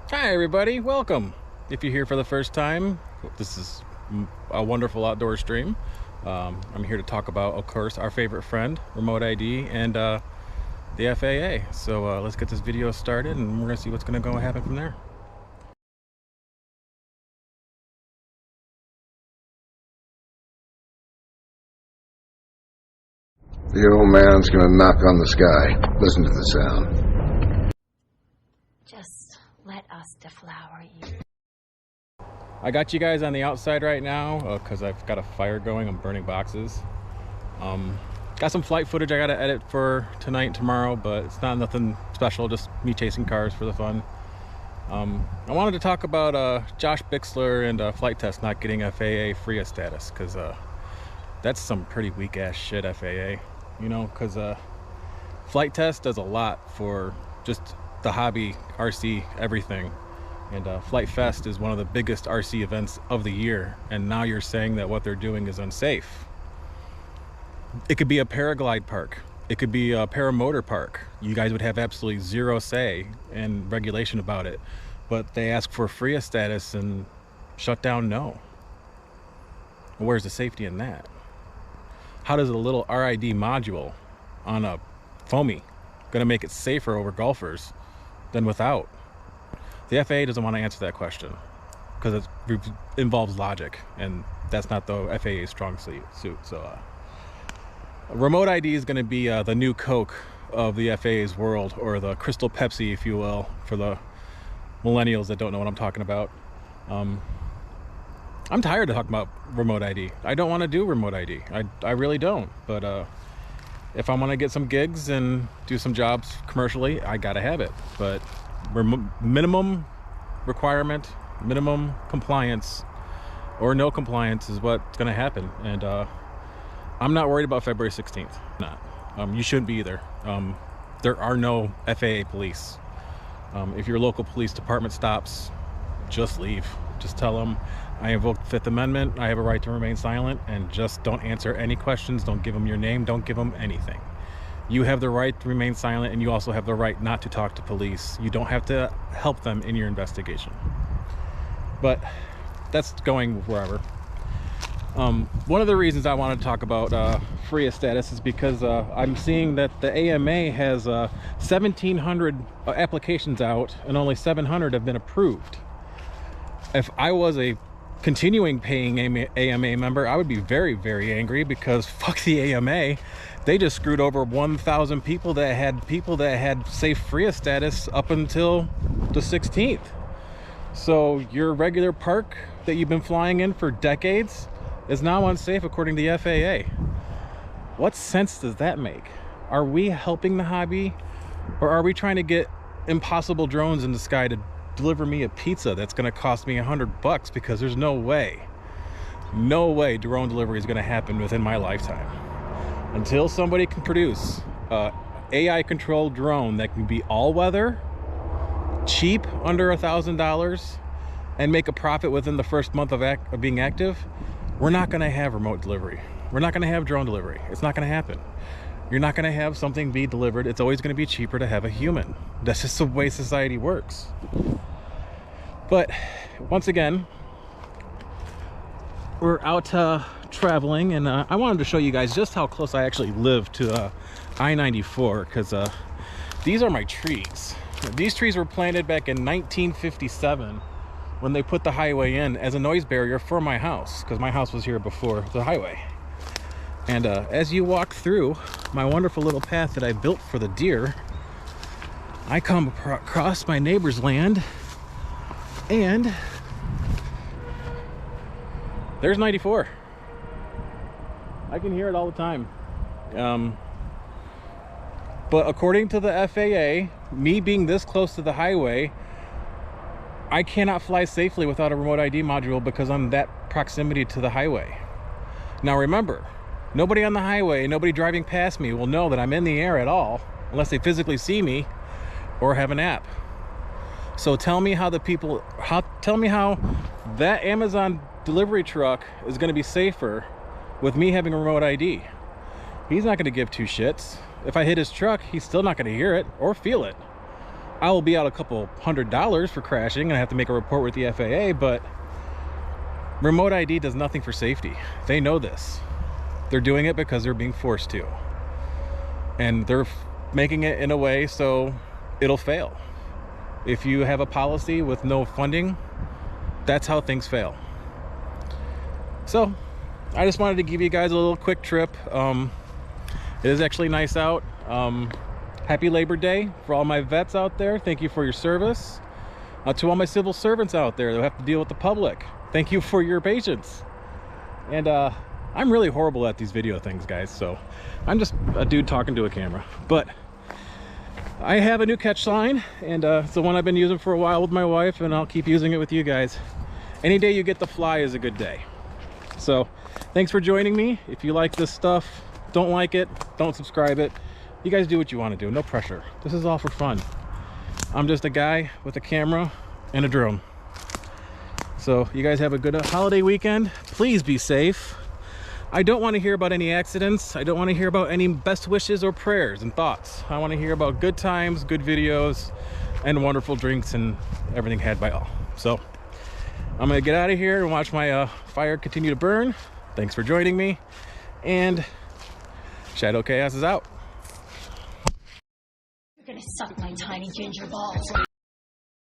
Hi everybody, welcome. If you're here for the first time, this is a wonderful outdoor stream. I'm here to talk about, of course, our favorite friend, remote ID, and the FAA. So let's get this video started and we're gonna see what's gonna go happen from there. The old man's gonna knock on the sky. Listen to the sound. Just let us deflower you. I got you guys on the outside right now because I've got a fire going. I'm burning boxes. Got some flight footage I gotta edit for tonight and tomorrow, but it's not nothing special, just me chasing cars for the fun. I wanted to talk about Josh Bixler and Flite Test not getting FAA FRIA status, because that's some pretty weak ass shit, FAA. You know, because Flite Test does a lot for just the hobby, RC, everything. And Flite Fest is one of the biggest RC events of the year, and now you're saying that what they're doing is unsafe. It could be a paraglide park. It could be a paramotor park. You guys would have absolutely zero say and regulation about it. But they ask for FRIA status and shut down no. Where's the safety in that? How does a little RID module on a foamy gonna make it safer over golfers than without? The FAA doesn't want to answer that question because it involves logic, and that's not the FAA's strong suit. So remote ID is going to be the new Coke of the FAA's world, or the Crystal Pepsi, if you will, for the millennials that don't know what I'm talking about. I'm tired of talking about remote ID. I don't want to do remote ID. I really don't. But if I want to get some gigs and do some jobs commercially, I gotta have it. But minimum requirement, minimum compliance, or no compliance is what's going to happen. And I'm not worried about February 16th. Not. You shouldn't be either. There are no FAA police. If your local police department stops, just leave. Just tell them, I invoked the Fifth Amendment, I have a right to remain silent, and just don't answer any questions. Don't give them your name, don't give them anything. You have the right to remain silent, and you also have the right not to talk to police. You don't have to help them in your investigation. But that's going wherever. One of the reasons I wanted to talk about FRIA status is because I'm seeing that the AMA has 1,700 applications out, and only 700 have been approved. If I was a continuing paying AMA member, I would be very, very angry, because fuck the AMA. They just screwed over 1,000 people that had safe FRIA status up until the 16th. So your regular park that you've been flying in for decades is now unsafe according to the FAA. What sense does that make? Are we helping the hobby, or are we trying to get impossible drones in the sky to deliver me a pizza that's going to cost me $100? Because there's no way drone delivery is going to happen within my lifetime. Until somebody can produce a AI controlled drone that can be all weather, cheap, under $1,000, and make a profit within the first month of being active, we're not going to have remote delivery. We're not going to have drone delivery. It's not going to happen. You're not going to have something be delivered. It's always going to be cheaper to have a human. That's just the way society works. But once again, we're out traveling, and I wanted to show you guys just how close I actually live to I-94, because these are my trees. These trees were planted back in 1957 when they put the highway in as a noise barrier for my house, because my house was here before the highway. And as you walk through my wonderful little path that I built for the deer, I come across my neighbor's land, and there's 94. I can hear it all the time. But according to the FAA, me being this close to the highway, I cannot fly safely without a remote ID module because I'm that proximity to the highway. Now remember, nobody on the highway, nobody driving past me will know that I'm in the air at all unless they physically see me or have an app. So tell me how that Amazon delivery truck is going to be safer with me having a remote ID. He's not going to give two shits. If I hit his truck, he's still not going to hear it or feel it. I will be out a couple $100 for crashing and I have to make a report with the FAA, but remote ID does nothing for safety. They know this. They're doing it because they're being forced to. And they're making it in a way so it'll fail. If you have a policy with no funding, that's how things fail. So I just wanted to give you guys a little quick trip. It is actually nice out. Happy Labor Day for all my vets out there. Thank you for your service. To all my civil servants out there that have to deal with the public, thank you for your patience. And I'm really horrible at these video things, guys, so I'm just a dude talking to a camera. But I have a new catch line, and it's the one I've been using for a while with my wife, and I'll keep using it with you guys. Any day you get to fly is a good day. So thanks for joining me. If you like this stuff, don't like it, don't subscribe it. You guys do what you want to do, no pressure. This is all for fun. I'm just a guy with a camera and a drone. So you guys have a good holiday weekend. Please be safe. I don't want to hear about any accidents. I don't want to hear about any best wishes or prayers and thoughts. I want to hear about good times, good videos, and wonderful drinks and everything had by all. So I'm gonna get out of here and watch my fire continue to burn. Thanks for joining me, and Shadow Chaos is out. You're gonna suck my tiny ginger balls.